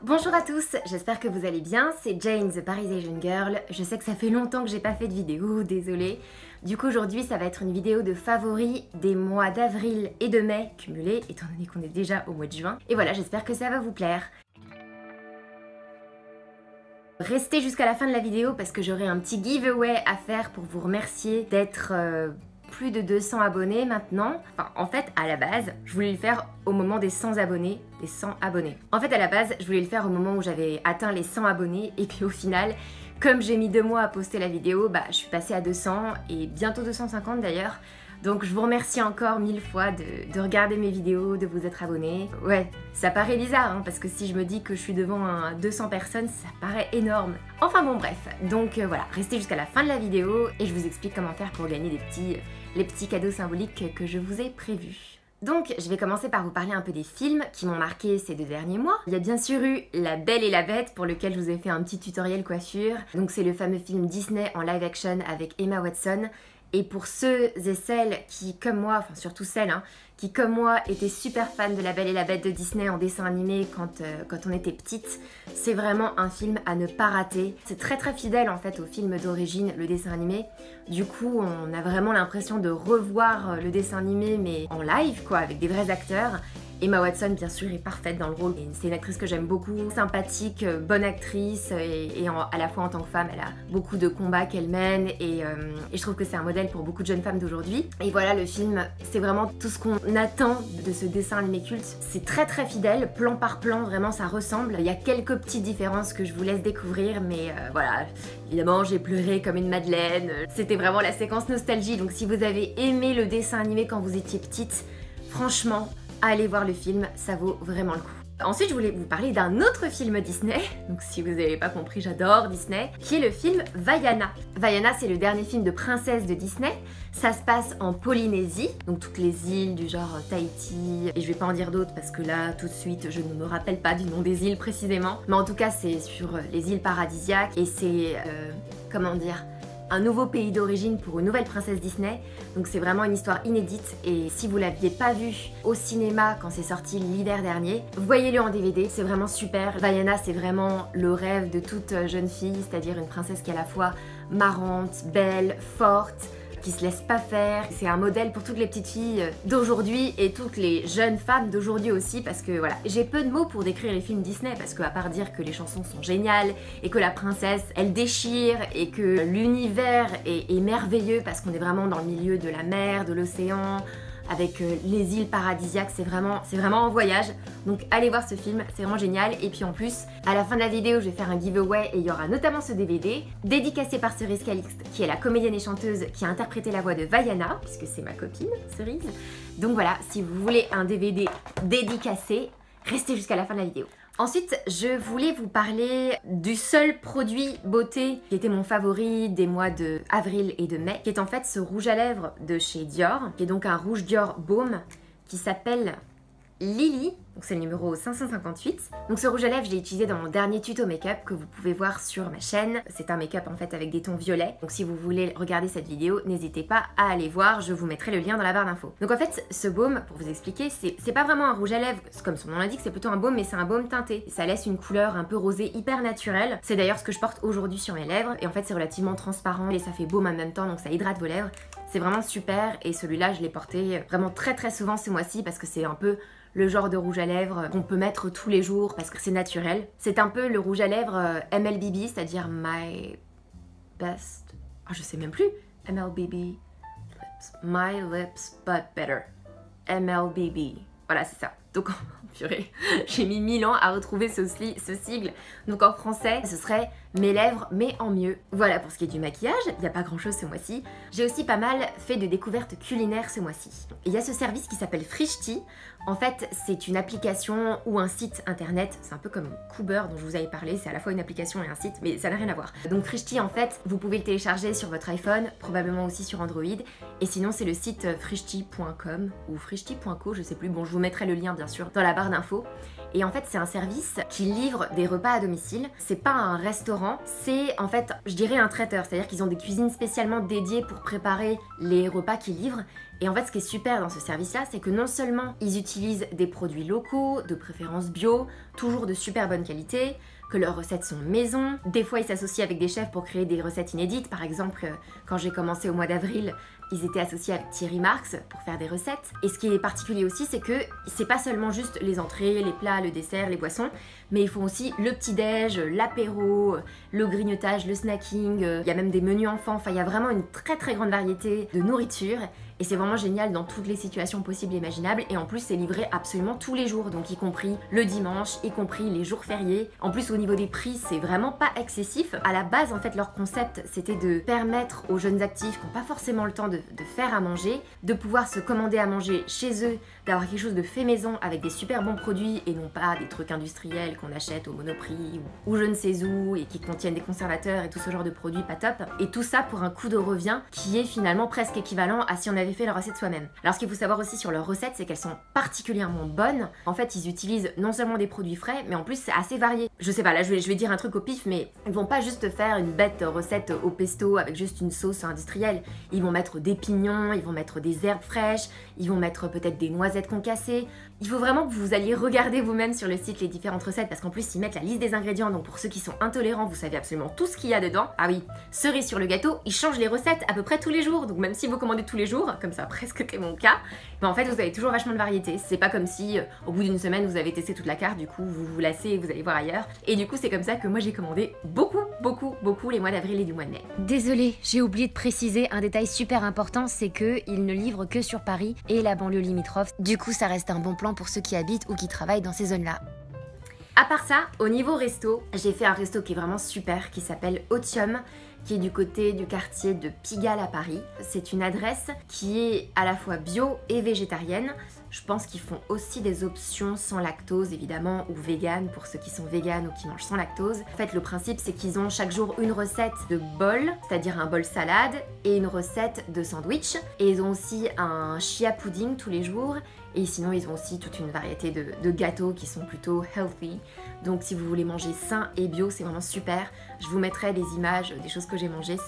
Bonjour à tous, j'espère que vous allez bien, c'est Jane the Paris Asian Girl. Je sais que ça fait longtemps que j'ai pas fait de vidéo, désolée. Du coup aujourd'hui ça va être une vidéo de favoris des mois d'avril et de mai cumulés, étant donné qu'on est déjà au mois de juin. Et voilà, j'espère que ça va vous plaire. Restez jusqu'à la fin de la vidéo parce que j'aurai un petit giveaway à faire pour vous remercier d'être plus de 200 abonnés maintenant. Enfin, en fait, à la base, je voulais le faire au moment des 100 abonnés. Des 100 abonnés. En fait, à la base, je voulais le faire au moment où j'avais atteint les 100 abonnés. Et puis au final, comme j'ai mis 2 mois à poster la vidéo, bah, je suis passée à 200 et bientôt 250 d'ailleurs. Donc je vous remercie encore 1000 fois de regarder mes vidéos, de vous être abonnés. Ouais, ça paraît bizarre, hein, parce que si je me dis que je suis devant 200 personnes, ça paraît énorme. Enfin bon bref, donc voilà, restez jusqu'à la fin de la vidéo et je vous explique comment faire pour gagner les petits cadeaux symboliques que je vous ai prévus. Donc je vais commencer par vous parler un peu des films qui m'ont marqué ces 2 derniers mois. Il y a bien sûr eu La Belle et la Bête pour lequel je vous ai fait un petit tutoriel coiffure. Donc c'est le fameux film Disney en live action avec Emma Watson. Et pour ceux et celles qui, comme moi, enfin surtout celles, hein, qui comme moi étaient super fans de La Belle et la Bête de Disney en dessin animé quand on était petite, c'est vraiment un film à ne pas rater. C'est très fidèle en fait au film d'origine, le dessin animé. Du coup, on a vraiment l'impression de revoir le dessin animé mais en live quoi, avec des vrais acteurs. Emma Watson, bien sûr, est parfaite dans le rôle. C'est une actrice que j'aime beaucoup, sympathique, bonne actrice, et à la fois en tant que femme, elle a beaucoup de combats qu'elle mène, et je trouve que c'est un modèle pour beaucoup de jeunes femmes d'aujourd'hui. Et voilà, le film, c'est vraiment tout ce qu'on attend de ce dessin animé culte. C'est très fidèle, plan par plan, vraiment ça ressemble. Il y a quelques petites différences que je vous laisse découvrir, mais voilà, évidemment, j'ai pleuré comme une madeleine. C'était vraiment la séquence nostalgie, donc si vous avez aimé le dessin animé quand vous étiez petite, franchement, allez voir le film, ça vaut vraiment le coup. Ensuite, je voulais vous parler d'un autre film Disney, donc si vous n'avez pas compris, j'adore Disney, qui est le film Vaiana. Vaiana, c'est le dernier film de princesse de Disney. Ça se passe en Polynésie, donc toutes les îles du genre Tahiti, et je vais pas en dire d'autres parce que là, tout de suite, je ne me rappelle pas du nom des îles précisément. Mais en tout cas, c'est sur les îles paradisiaques, et c'est, comment dire, un nouveau pays d'origine pour une nouvelle princesse Disney. Donc c'est vraiment une histoire inédite, et si vous l'aviez pas vu au cinéma quand c'est sorti l'hiver dernier, voyez-le en DVD, c'est vraiment super. Vaiana, c'est vraiment le rêve de toute jeune fille, c'est-à-dire une princesse qui est à la fois marrante, belle, forte, qui se laisse pas faire. C'est un modèle pour toutes les petites filles d'aujourd'hui et toutes les jeunes femmes d'aujourd'hui aussi, parce que voilà, j'ai peu de mots pour décrire les films Disney, parce que à part dire que les chansons sont géniales et que la princesse elle déchire et que l'univers est merveilleux parce qu'on est vraiment dans le milieu de la mer, de l'océan, avec les îles paradisiaques, c'est vraiment en voyage. Donc allez voir ce film, c'est vraiment génial. Et puis en plus, à la fin de la vidéo, je vais faire un giveaway et il y aura notamment ce DVD dédicacé par Cerise Calixte, qui est la comédienne et chanteuse qui a interprété la voix de Vaiana, puisque c'est ma copine, Cerise. Donc voilà, si vous voulez un DVD dédicacé, restez jusqu'à la fin de la vidéo. Ensuite, je voulais vous parler du seul produit beauté qui était mon favori des mois de avril et de mai, qui est en fait ce rouge à lèvres de chez Dior, qui est donc un rouge Dior Baume qui s'appelle Lily, donc c'est le numéro 558. Donc ce rouge à lèvres, je l'ai utilisé dans mon dernier tuto make-up que vous pouvez voir sur ma chaîne. C'est un make-up en fait avec des tons violets. Donc si vous voulez regarder cette vidéo, n'hésitez pas à aller voir, je vous mettrai le lien dans la barre d'infos. Donc en fait, ce baume, pour vous expliquer, c'est pas vraiment un rouge à lèvres, comme son nom l'indique, c'est plutôt un baume, mais c'est un baume teinté. Ça laisse une couleur un peu rosée hyper naturelle. C'est d'ailleurs ce que je porte aujourd'hui sur mes lèvres, et en fait c'est relativement transparent et ça fait baume en même temps, donc ça hydrate vos lèvres. C'est vraiment super, et celui-là je l'ai porté vraiment très souvent ce mois-ci parce que c'est un peu le genre de rouge à lèvres qu'on peut mettre tous les jours parce que c'est naturel. C'est un peu le rouge à lèvres MLBB, c'est-à-dire My Best... Oh, je sais même plus. MLBB Lips. My Lips But Better. MLBB. Voilà, c'est ça. Donc, purée, j'ai mis 1000 ans à retrouver ce sigle. Donc en français, ce serait mes lèvres mais en mieux. Voilà pour ce qui est du maquillage, il n'y a pas grand chose ce mois-ci. J'ai aussi pas mal fait de découvertes culinaires ce mois-ci. Il y a ce service qui s'appelle Frishti. En fait, c'est une application ou un site internet, c'est un peu comme Coober dont je vous avais parlé, c'est à la fois une application et un site, mais ça n'a rien à voir. Donc Frishti, en fait, vous pouvez le télécharger sur votre iPhone, probablement aussi sur Android, et sinon c'est le site frishti.com ou frishti.co, je sais plus, bon je vous mettrai le lien bien sûr dans la barre d'infos. Et en fait, c'est un service qui livre des repas à domicile. C'est pas un restaurant, c'est en fait, je dirais un traiteur. C'est-à-dire qu'ils ont des cuisines spécialement dédiées pour préparer les repas qu'ils livrent. Et en fait, ce qui est super dans ce service-là, c'est que non seulement ils utilisent des produits locaux, de préférence bio, toujours de super bonne qualité, que leurs recettes sont maison. Des fois, ils s'associent avec des chefs pour créer des recettes inédites. Par exemple, quand j'ai commencé au mois d'avril, ils étaient associés avec Thierry Marx pour faire des recettes. Et ce qui est particulier aussi, c'est que c'est pas seulement juste les entrées, les plats, le dessert, les boissons, mais ils font aussi le petit-déj, l'apéro, le grignotage, le snacking. Il y a même des menus enfants. Enfin, il y a vraiment une très très grande variété de nourriture. Et c'est vraiment génial dans toutes les situations possibles et imaginables. Et en plus, c'est livré absolument tous les jours, donc y compris le dimanche, y compris les jours fériés. En plus, au niveau des prix, c'est vraiment pas excessif. À la base, en fait, leur concept, c'était de permettre aux jeunes actifs qui n'ont pas forcément le temps de faire à manger, de pouvoir se commander à manger chez eux, d'avoir quelque chose de fait maison avec des super bons produits et non pas des trucs industriels qu'on achète au Monoprix ou je ne sais où et qui contiennent des conservateurs et tout ce genre de produits pas top. Et tout ça pour un coût de revient qui est finalement presque équivalent à si on avait fait leur recette soi-même. Alors ce qu'il faut savoir aussi sur leurs recettes, c'est qu'elles sont particulièrement bonnes. En fait, ils utilisent non seulement des produits frais, mais en plus c'est assez varié. Je sais pas, là je vais dire un truc au pif, mais ils vont pas juste faire une bête recette au pesto avec juste une sauce industrielle. Ils vont mettre des pignons, ils vont mettre des herbes fraîches, ils vont mettre peut-être des noisettes concassées. Il faut vraiment que vous alliez regarder vous-même sur le site les différentes recettes parce qu'en plus ils mettent la liste des ingrédients, donc pour ceux qui sont intolérants, vous savez absolument tout ce qu'il y a dedans. Ah oui, cerise sur le gâteau, ils changent les recettes à peu près tous les jours, donc même si vous commandez tous les jours, comme ça presque c'est mon cas, mais en fait vous avez toujours vachement de variété. C'est pas comme si au bout d'une semaine vous avez testé toute la carte, du coup vous vous lassez et vous allez voir ailleurs. Et du coup c'est comme ça que moi j'ai commandé beaucoup les mois d'avril et du mois de mai. Désolée, j'ai oublié de préciser un détail super important, c'est qu'ils ne livrent que sur Paris et la banlieue limitrophe. Du coup ça reste un bon plan pour ceux qui habitent ou qui travaillent dans ces zones-là. À part ça, au niveau resto, j'ai fait un resto qui est vraiment super, qui s'appelle Otium, qui est du côté du quartier de Pigalle à Paris. C'est une adresse qui est à la fois bio et végétarienne. Je pense qu'ils font aussi des options sans lactose évidemment, ou vegan pour ceux qui sont véganes ou qui mangent sans lactose. En fait le principe c'est qu'ils ont chaque jour une recette de bol, c'est-à-dire un bol salade, et une recette de sandwich. Et ils ont aussi un chia pudding tous les jours. Et sinon ils ont aussi toute une variété de gâteaux qui sont plutôt healthy. Donc si vous voulez manger sain et bio, c'est vraiment super. Je vous mettrai des images des choses que j'ai mangées,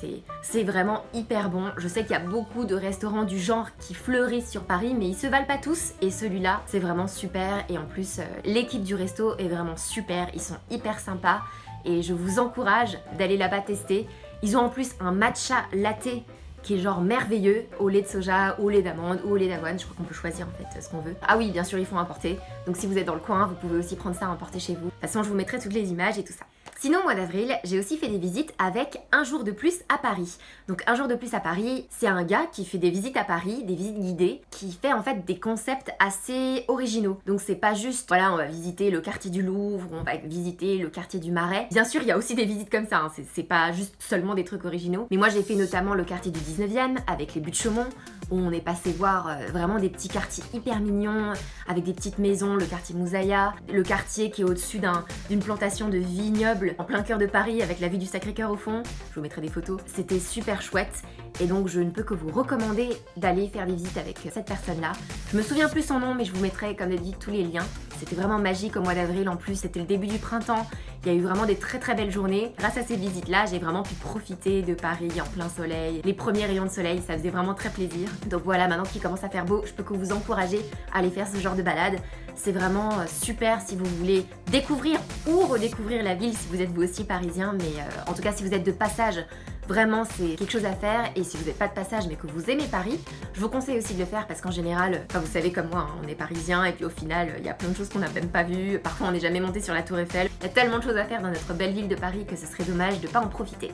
c'est vraiment hyper bon. Je sais qu'il y a beaucoup de restaurants du genre qui fleurissent sur Paris, mais ils se valent pas tous. Et celui-là, c'est vraiment super. Et en plus, l'équipe du resto est vraiment super. Ils sont hyper sympas. Et je vous encourage d'aller là-bas tester. Ils ont en plus un matcha latte qui est genre merveilleux, au lait de soja, au lait d'amande ou au lait d'avoine. Je crois qu'on peut choisir en fait ce qu'on veut. Ah oui, bien sûr, ils font importer. Donc si vous êtes dans le coin, vous pouvez aussi prendre ça à emporter chez vous. De toute façon, je vous mettrai toutes les images et tout ça. Sinon, au mois d'avril, j'ai aussi fait des visites avec Un jour de plus à Paris. Donc Un jour de plus à Paris, c'est un gars qui fait des visites à Paris, des visites guidées, qui fait en fait des concepts assez originaux. Donc c'est pas juste, voilà, on va visiter le quartier du Louvre, on va visiter le quartier du Marais. Bien sûr, il y a aussi des visites comme ça, hein. C'est pas juste seulement des trucs originaux. Mais moi, j'ai fait notamment le quartier du 19e, avec les buttes Chaumont, où on est passé voir vraiment des petits quartiers hyper mignons, avec des petites maisons, le quartier Moussaïa, le quartier qui est au-dessus d'une plantation de vignobles en plein cœur de Paris avec la vue du Sacré-Cœur au fond. Je vous mettrai des photos. C'était super chouette et donc je ne peux que vous recommander d'aller faire des visites avec cette personne-là. Je me souviens plus son nom mais je vous mettrai comme d'habitude tous les liens. C'était vraiment magique au mois d'avril en plus, c'était le début du printemps. Il y a eu vraiment des très belles journées. Grâce à ces visites-là, j'ai vraiment pu profiter de Paris en plein soleil. Les premiers rayons de soleil, ça faisait vraiment très plaisir. Donc voilà, maintenant qu'il commence à faire beau, je peux que vous encourager à aller faire ce genre de balade. C'est vraiment super si vous voulez découvrir ou redécouvrir la ville si vous êtes vous aussi parisien. Mais en tout cas, si vous êtes de passage, vraiment c'est quelque chose à faire. Et si vous n'êtes pas de passage mais que vous aimez Paris, je vous conseille aussi de le faire parce qu'en général, enfin vous savez comme moi, hein, on est parisien et puis au final, il y a plein de choses qu'on n'a même pas vues. Parfois on n'est jamais monté sur la Tour Eiffel. Il y a tellement de choses à faire dans notre belle ville de Paris que ce serait dommage de ne pas en profiter.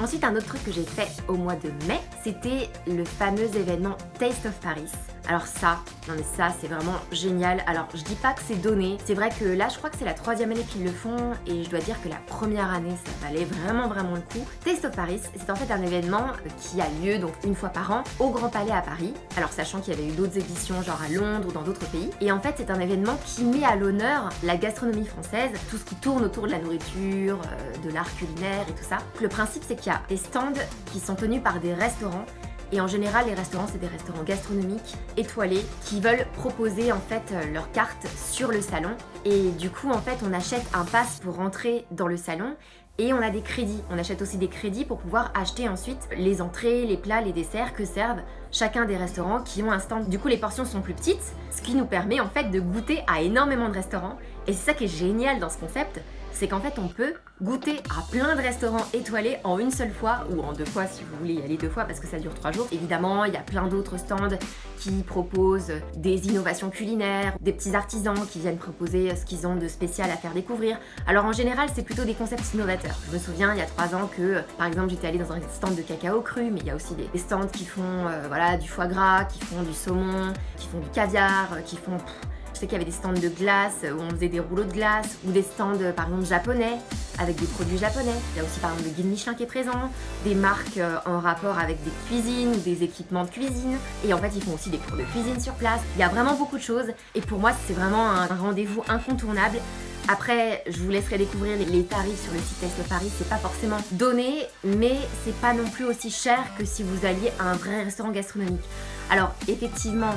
Ensuite, un autre truc que j'ai fait au mois de mai, c'était le fameux événement Taste of Paris. Alors ça, non mais ça c'est vraiment génial. Alors je dis pas que c'est donné, c'est vrai que là je crois que c'est la 3e année qu'ils le font et je dois dire que la première année ça valait vraiment le coup. Taste of Paris, c'est en fait un événement qui a lieu donc une fois par an au Grand Palais à Paris. Alors sachant qu'il y avait eu d'autres éditions genre à Londres ou dans d'autres pays. Et en fait c'est un événement qui met à l'honneur la gastronomie française, tout ce qui tourne autour de la nourriture, de l'art culinaire et tout ça. Le principe c'est qu'il y a des stands qui sont tenus par des restaurants. Et en général, les restaurants, c'est des restaurants gastronomiques, étoilés, qui veulent proposer en fait leur carte sur le salon. Et du coup, en fait, on achète un pass pour rentrer dans le salon. et on a des crédits. On achète aussi des crédits pour pouvoir acheter ensuite les entrées, les plats, les desserts que servent chacun des restaurants qui ont un stand. Du coup, les portions sont plus petites, ce qui nous permet en fait de goûter à énormément de restaurants. Et c'est ça qui est génial dans ce concept, c'est qu'en fait on peut goûter à plein de restaurants étoilés en une seule fois ou en 2 fois si vous voulez y aller 2 fois parce que ça dure 3 jours. Évidemment, il y a plein d'autres stands qui proposent des innovations culinaires, des petits artisans qui viennent proposer ce qu'ils ont de spécial à faire découvrir. Alors en général, c'est plutôt des concepts innovateurs. Je me souviens il y a 3 ans que par exemple j'étais allée dans un stand de cacao cru, mais il y a aussi des stands qui font voilà, du foie gras, qui font du saumon, qui font du caviar, qui font... Je sais qu'il y avait des stands de glace où on faisait des rouleaux de glace ou des stands par exemple japonais avec des produits japonais. Il y a aussi par exemple le guide Michelin qui est présent, des marques en rapport avec des cuisines ou des équipements de cuisine. Et en fait ils font aussi des cours de cuisine sur place. Il y a vraiment beaucoup de choses et pour moi c'est vraiment un rendez-vous incontournable. Après, je vous laisserai découvrir les tarifs sur le site Taste of Paris, c'est pas forcément donné, mais c'est pas non plus aussi cher que si vous alliez à un vrai restaurant gastronomique. Alors effectivement,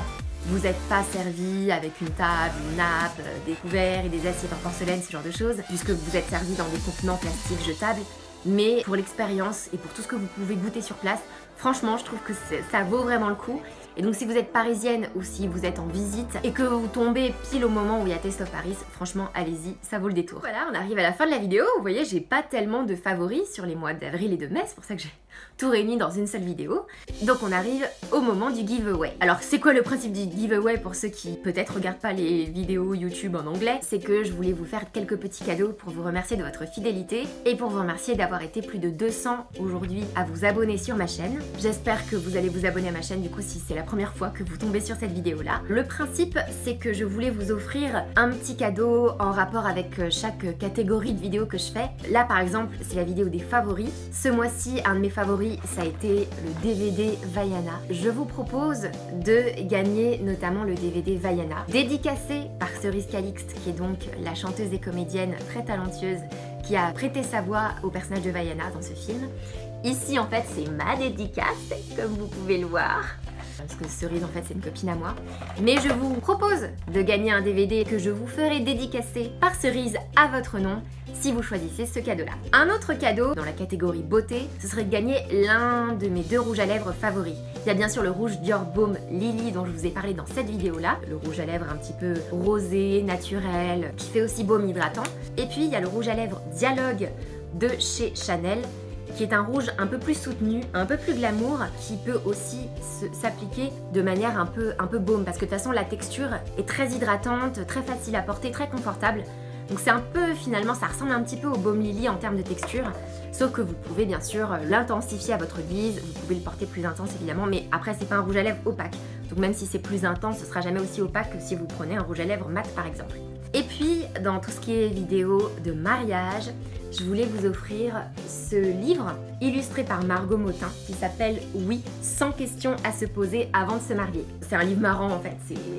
vous n'êtes pas servi avec une table, une nappe, des couverts et des assiettes en porcelaine, ce genre de choses, puisque vous êtes servi dans des contenants plastiques jetables. Mais pour l'expérience et pour tout ce que vous pouvez goûter sur place, franchement, je trouve que ça vaut vraiment le coup. Et donc si vous êtes parisienne ou si vous êtes en visite et que vous tombez pile au moment où il y a Taste of Paris, franchement, allez-y, ça vaut le détour. Voilà, on arrive à la fin de la vidéo. Vous voyez, j'ai pas tellement de favoris sur les mois d'avril et de mai, c'est pour ça que j'ai tout réuni dans une seule vidéo. Donc on arrive au moment du giveaway. Alors c'est quoi le principe du giveaway pour ceux qui peut-être regardent pas les vidéos YouTube en anglais? C'est que je voulais vous faire quelques petits cadeaux pour vous remercier de votre fidélité et pour vous remercier d'avoir été plus de 200 aujourd'hui à vous abonner sur ma chaîne. J'espère que vous allez vous abonner à ma chaîne du coup si c'est la première fois que vous tombez sur cette vidéo là. Le principe c'est que je voulais vous offrir un petit cadeau en rapport avec chaque catégorie de vidéos que je fais. Là par exemple c'est la vidéo des favoris. Ce mois-ci un de mes favoris ça a été le DVD Vaiana. Je vous propose de gagner notamment le DVD Vaiana, dédicacé par Cerise Calixte qui est donc la chanteuse et comédienne très talentueuse qui a prêté sa voix au personnage de Vaiana dans ce film. Ici en fait c'est ma dédicace comme vous pouvez le voir. Parce que Cerise en fait c'est une copine à moi. Mais je vous propose de gagner un DVD que je vous ferai dédicacer par Cerise à votre nom si vous choisissez ce cadeau là. Un autre cadeau dans la catégorie beauté, ce serait de gagner l'un de mes 2 rouges à lèvres favoris. Il y a bien sûr le rouge Dior Baume Lily dont je vous ai parlé dans cette vidéo là, le rouge à lèvres un petit peu rosé, naturel, qui fait aussi baume hydratant. Et puis il y a le rouge à lèvres Dialogue de chez Chanel, qui est un rouge un peu plus soutenu, un peu plus glamour, qui peut aussi s'appliquer de manière un peu baume, parce que de toute façon la texture est très hydratante, très facile à porter, très confortable. Donc c'est un peu, finalement, ça ressemble un petit peu au Baume Lily en termes de texture, sauf que vous pouvez bien sûr l'intensifier à votre guise, vous pouvez le porter plus intense évidemment, mais après c'est pas un rouge à lèvres opaque. Donc même si c'est plus intense, ce sera jamais aussi opaque que si vous prenez un rouge à lèvres mat par exemple. Et puis, dans tout ce qui est vidéo de mariage, je voulais vous offrir ce livre illustré par Margot Motin qui s'appelle Oui, 100 questions à se poser avant de se marier. C'est un livre marrant en fait,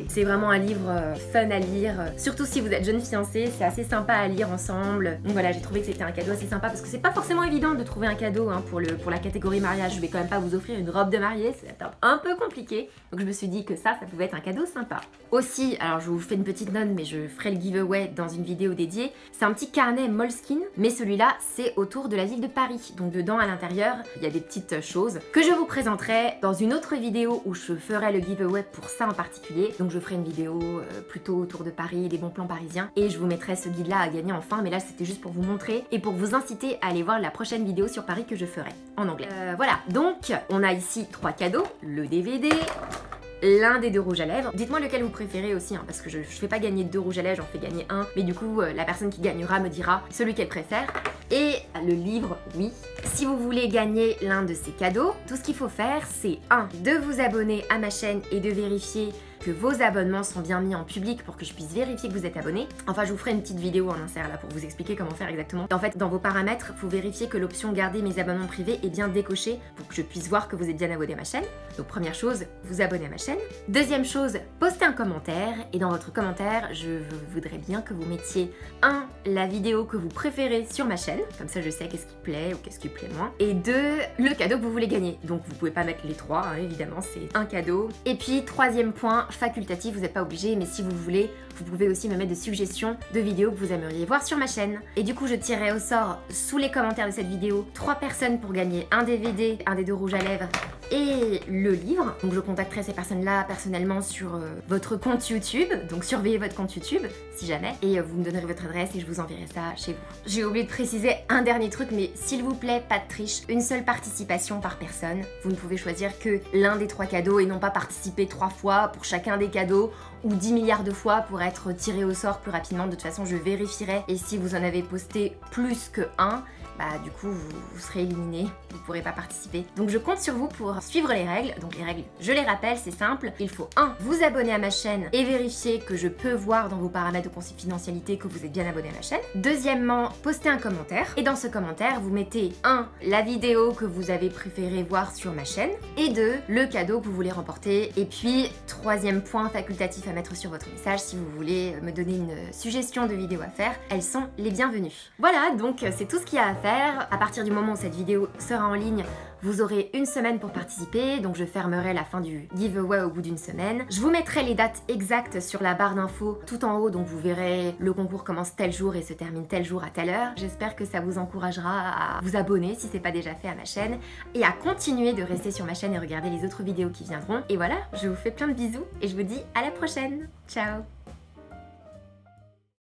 c'est vraiment un livre fun à lire, surtout si vous êtes jeune fiancé, c'est assez sympa à lire ensemble. Donc voilà, j'ai trouvé que c'était un cadeau assez sympa parce que c'est pas forcément évident de trouver un cadeau hein, pour la catégorie mariage. Je vais quand même pas vous offrir une robe de mariée, c'est un peu compliqué. Donc je me suis dit que ça pouvait être un cadeau sympa. Aussi, alors je vous fais une petite note mais je ferai le giveaway dans une vidéo dédiée, c'est un petit carnet Moleskine, mais celui-là c'est autour de la ville de Paris. Donc dedans à l'intérieur, il y a des petites choses que je vous présenterai dans une autre vidéo où je ferai le giveaway pour ça en particulier. Donc je ferai une vidéo plutôt autour de Paris, les bons plans parisiens, et je vous mettrai ce guide là à gagner enfin, mais là c'était juste pour vous montrer et pour vous inciter à aller voir la prochaine vidéo sur Paris que je ferai en anglais. Voilà, donc on a ici 3 cadeaux, le DVD, l'un des 2 rouges à lèvres. Dites-moi lequel vous préférez aussi, hein, parce que je fais pas gagner 2 rouges à lèvres, j'en fais gagner un. Mais du coup, la personne qui gagnera me dira celui qu'elle préfère. Et le livre, oui. Si vous voulez gagner l'un de ces cadeaux, tout ce qu'il faut faire, c'est 1. De vous abonner à ma chaîne et de vérifier que vos abonnements sont bien mis en public pour que je puisse vérifier que vous êtes abonné. Enfin, je vous ferai une petite vidéo en insert là pour vous expliquer comment faire exactement. En fait, dans vos paramètres, vous vérifiez que l'option garder mes abonnements privés est bien décochée pour que je puisse voir que vous êtes bien abonné à ma chaîne. Donc première chose, vous abonnez à ma chaîne. Deuxième chose, postez un commentaire et dans votre commentaire, je voudrais bien que vous mettiez 1. La vidéo que vous préférez sur ma chaîne, comme ça je sais qu'est-ce qui plaît ou qu'est-ce qui plaît moins. Et 2. Le cadeau que vous voulez gagner. Donc vous pouvez pas mettre les 3, hein, évidemment, c'est un cadeau. Et puis troisième point, facultatif, vous n'êtes pas obligé, mais si vous voulez, vous pouvez aussi me mettre des suggestions de vidéos que vous aimeriez voir sur ma chaîne. Et du coup, je tirerai au sort, sous les commentaires de cette vidéo, 3 personnes pour gagner un DVD, un des 2 rouges à lèvres et le livre. Donc je contacterai ces personnes-là personnellement sur votre compte YouTube, donc surveillez votre compte YouTube si jamais, et vous me donnerez votre adresse et je vous enverrai ça chez vous. J'ai oublié de préciser un dernier truc, mais s'il vous plaît, pas de triche, une seule participation par personne. Vous ne pouvez choisir que l'un des 3 cadeaux et non pas participer 3 fois pour chacun des cadeaux ou 10 milliards de fois pour être tiré au sort plus rapidement. De toute façon, je vérifierai et si vous en avez posté plus que un, bah du coup vous serez éliminé, vous pourrez pas participer. Donc je compte sur vous pour suivre les règles. Donc les règles, je les rappelle, c'est simple. Il faut 1. Vous abonner à ma chaîne et vérifier que je peux voir dans vos paramètres de confidentialité que vous êtes bien abonné à ma chaîne. Deuxièmement, poster un commentaire et dans ce commentaire vous mettez 1. La vidéo que vous avez préféré voir sur ma chaîne et 2. Le cadeau que vous voulez remporter. Et puis 3e point facultatif à mettre sur votre message, si vous voulez me donner une suggestion de vidéo à faire, elles sont les bienvenues. Voilà, donc c'est tout ce qu'il y a à faire. À partir du moment où cette vidéo sera en ligne, vous aurez une semaine pour participer, donc je fermerai la fin du giveaway au bout d'une semaine. Je vous mettrai les dates exactes sur la barre d'infos tout en haut, donc vous verrez le concours commence tel jour et se termine tel jour à telle heure. J'espère que ça vous encouragera à vous abonner si c'est pas déjà fait à ma chaîne et à continuer de rester sur ma chaîne et regarder les autres vidéos qui viendront. Et voilà, je vous fais plein de bisous et je vous dis à la prochaine. Ciao!